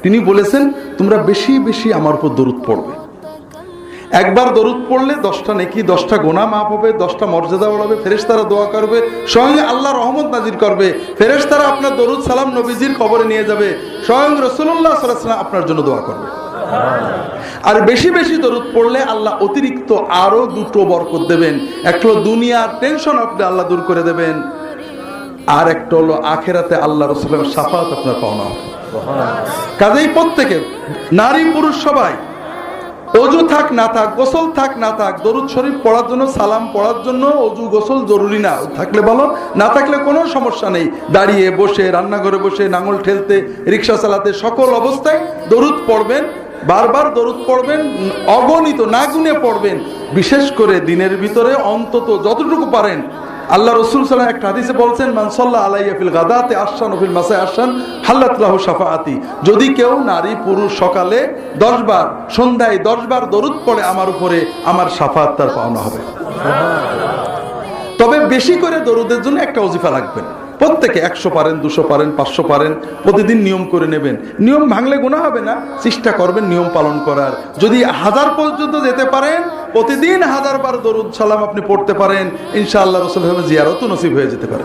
তিনি বলেছেন তোমরা বেশি বেশি আমার উপর দরুদ পড়বে। একবার দরুদ পড়লে 10টা নেকি, 10টা গুনাহ মাফ হবে, 10টা মর্যাদা বাড়াবে, ফেরেশতারা দোয়া করবে, স্বয়ং আল্লাহ রহমত নাজির করবে, ফেরেশতারা আপনার দরুদ সালাম নবীজির কবরে নিয়ে যাবে, স্বয়ং রাসূলুল্লাহ সাল্লাল্লাহু আলাইহি ওয়াসাল্লাম আপনার জন্য দোয়া করবে। আর বেশি বেশি দরুদ পড়লে আল্লাহ অতিরিক্ত আরো 2টো বরকত দেবেন। একটা হলো দুনিয়ার টেনশন আপনি আল্লাহ দূর করে দেবেন, আর একটা হলো আখিরাতে আল্লাহ রাসূলের শাফাআত আপনার পাওনা হবে। কাজেই প্রত্যেকে, নারী পুরুষ সবাই, অজু থাক না থাক, গোসল থাক না থাক, দরুদ শরীফ পড়ার জন্য, সালাম পড়ার জন্য অজু গোসল জরুরি না, থাকলে ভালো, না থাকলে কোনো সমস্যা নেই। দাঁড়িয়ে বসে, রান্নাঘরে বসে, নাঙল ঠেলতে, রিক্সা চালাতে, সকল অবস্থায় দরুদ পড়বেন, বারবার দরুদ পড়বেন, অগণিত না গুনে পড়বেন। বিশেষ করে দিনের ভিতরে অন্তত যতটুকু পারেন। আল্লাহ রাসূল সাল্লাল্লাহু আলাইহি ওয়াসাল্লাম একটা হাদিসে বলছেন, মান সাল্লা আলাইয়া ফিল গাদাতি আহসান ওয়া ফিল মাসা আহসান হাল্লাত লাহু শাফাআতি। যদি কেউ নারী পুরুষ সকালে 10 বার, সন্ধ্যায় 10 বার দরুদ পড়ে আমার উপরে, আমার শাফাআত তার পাওনা হবে। তবে বেশি করে দরুদের জন্য একটা ওজিফা রাখবেন। প্রত্যেকে 100 পারেন, 200 পারেন, 500 পারেন, প্রতিদিন নিয়ম করে নেবেন। নিয়ম ভাঙলে গুনাহ হবে না, চেষ্টা করবেন নিয়ম পালন করার। যদি 1000 পর্যন্ত যেতে পারেন, প্রতিদিন 1000 বার দরুদ সালাম আপনি পড়তে পারেন, ইনশাআল্লাহ রাসূলের জিয়ারত নসিব হয়ে যেতে পারে।